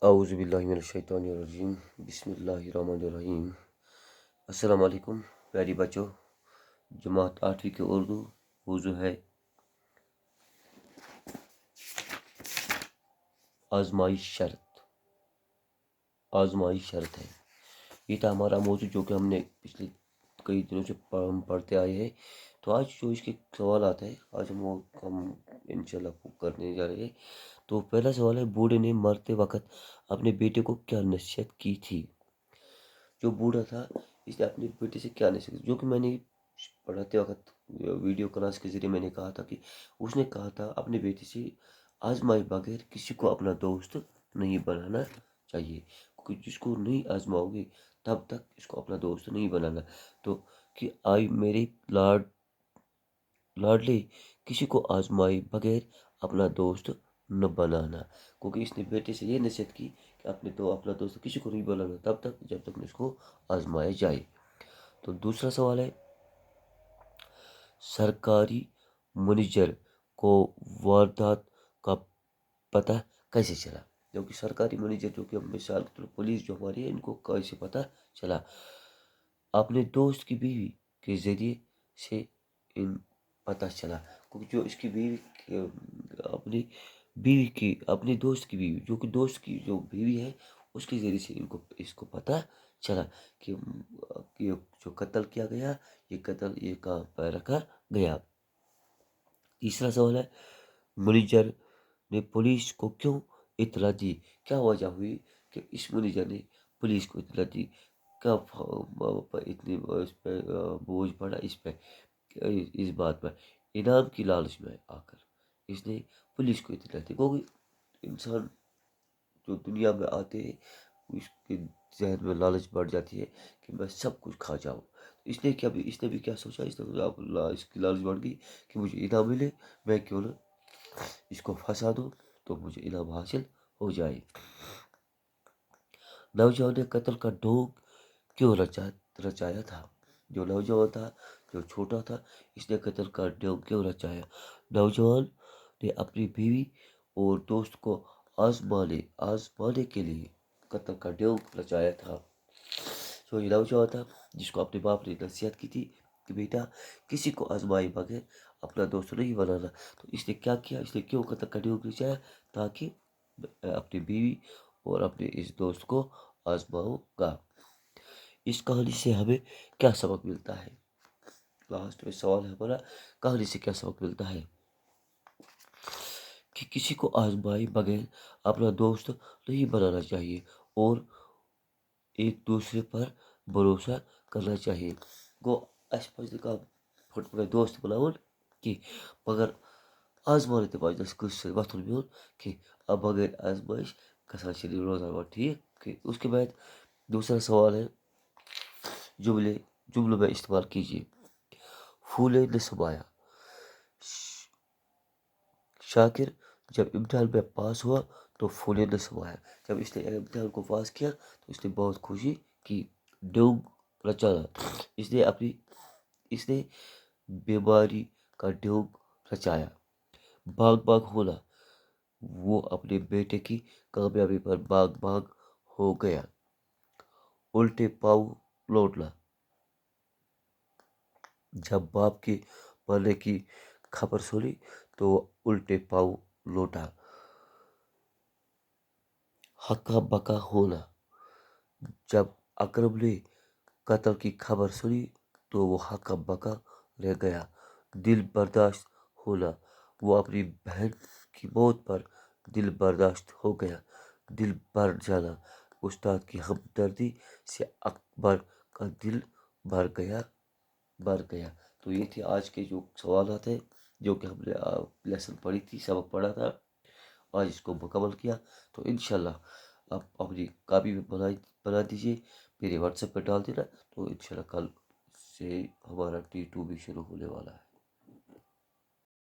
اعوذ باللہ من الشیطان الرجیم، بسم اللہ الرحمن الرحیم۔ السلام علیکم پیاری بچوں، جماعت 8ویں کے اردو موضوع ہے آزمائش شرط۔ آزمائش شرط ہے، یہ تھا ہمارا موضوع جو کہ ہم نے پچھلے کئی دنوں سے پڑھتے آئے ہیں۔ تو آج جو اس کے سوالات ہیں، آج ہم انشاءاللہ کرنے جا رہے ہیں۔ تو پہلا سوال ہے، بوڑھے نے مرتے وقت اپنے بیٹے کو کیا نصیحت کی تھی؟ جو بوڑھا تھا اس نے اپنے بیٹے سے کیا نصیحت کی، جو کہ میں نے پڑھاتے وقت ویڈیو کلاس کے ذریعے میں نے کہا تھا کہ اس نے کہا تھا اپنے بیٹے سے آزمائے بغیر کسی کو اپنا دوست نہیں بنانا چاہیے، کیونکہ جس کو نہیں آزماؤ گے تب تک اس کو اپنا دوست نہیں بنانا۔ تو کہ آئی میرے لاڈلے، کسی کو آزمائے بغیر اپنا دوست نہ بنانا، کیونکہ اس نے بیٹے سے یہ نصیحت کی کہ اپنا دوست کسی کو نہیں بنانا تب تک جب تک اس کو آزمایا جائے۔ تو دوسرا سوال ہے، سرکاری منیجر کو واردات کا پتہ کیسے چلا؟ جو کہ سرکاری منیجر جو کہ مثال کے طور پولیس جو ہماری ہے، ان کو کیسے پتہ چلا؟ اپنے دوست کی بیوی کے ذریعے سے ان پتہ چلا، کیونکہ جو اس کی بیوی اپنے دوست کی بیوی، جو کہ دوست کی جو بیوی ہے اس کے ذریعے سے اس کو پتہ چلا کہ جو قتل کیا گیا، یہ کہاں پر رکھا گیا۔ تیسرا سوال ہے، منیجر نے پولیس کو کیوں اطلاع دی؟ کیا وجہ ہوئی کہ اس منیجر نے پولیس کو اطلاع دی؟ کب اتنی بوجھ پڑا اس بات پر؟ انعام کی لالچ میں آ کر اس نے پولیس کو اطلاع دی، کیونکہ انسان جو دنیا میں آتے ہیں اس کے ذہن میں لالچ بڑھ جاتی ہے کہ میں سب کچھ کھا جاؤں۔ اس نے بھی کیا سوچا، اس کی لالچ بڑھ گئی کہ مجھے انعام ملے، میں کیوں نہ اس کو پھنسا دوں تو مجھے انعام حاصل ہو جائے۔ نوجوان نے قتل کا ڈھونگ کیوں رچایا تھا؟ جو نوجوان تھا، جو چھوٹا تھا، اس نے قتل کا ڈھونگ کیوں رچایا؟ نوجوان نے اپنی بیوی اور دوست کو آزمانے کے لیے قتل کا ڈھونگ رچایا تھا۔ جو یہ نوجوان تھا جس کو اپنے باپ نے نصیحت کی تھی کہ بیٹا کسی کو آزمائے بغیر اپنا دوست نہیں بنانا، تو اس نے کیا کیا؟ اس نے کیوں قتل کا ڈھونگ رچایا؟ تاکہ اپنی بیوی اور اپنے اس دوست کو آزماؤں گا۔ اس کہانی سے ہمیں کیا سبق ملتا ہے؟ لاسٹ میں سوال ہے ہمارا، کہانی سے کیا سبق ملتا ہے؟ کہ کسی کو آزمائے بغیر اپنا دوست نہیں بنانا چاہیے اور ایک دوسرے پر بھروسہ کرنا چاہیے۔ اس پہ پھٹ پڑے دوست بناؤ کہ مگر آزمانے تو پہ کس وتھن میون کہ اب بغیر آزمائش کسان چلی روزانہ ٹھیک۔ کہ اس کے بعد دوسرا سوال ہے، جملوں میں استعمال کیجیے۔ پھولے نے سمایا، شاکر جب امتحان میں پاس ہوا تو پھولے نے سمایا۔ جب اس نے امتحان کو پاس کیا تو اس نے بہت خوشی کی۔ ڈھونگ رچانا، اس نے بیماری کا ڈھونگ رچایا۔ باغ ہونا، وہ اپنے بیٹے کی کامیابی پر باغ ہو گیا۔ الٹے پاؤں لوٹنا، جب باپ کے مرنے کی خبر سنی تو وہ الٹے پاؤں لوٹا۔ ہکا بکا ہونا، جب اکرم نے قتل کی خبر سنی تو وہ ہکا بکا رہ گیا۔ دل برداشت ہونا، وہ اپنی بہن کی موت پر دل برداشت ہو گیا۔ دل بھر جانا، استاد کی ہمدردی سے اکبر کا دل بھر گیا۔ تو یہ تھے آج کے جو سوالات ہیں جو کہ ہم نے لیسن پڑھی تھی، سبق پڑھا تھا، آج اس کو مکمل کیا۔ تو انشاءاللہ آپ اپنی کاپی میں بنا دیجیے، میرے واٹس ایپ پہ ڈال دینا، تو انشاءاللہ کل سے ہمارا T2 بھی شروع ہونے والا ہے۔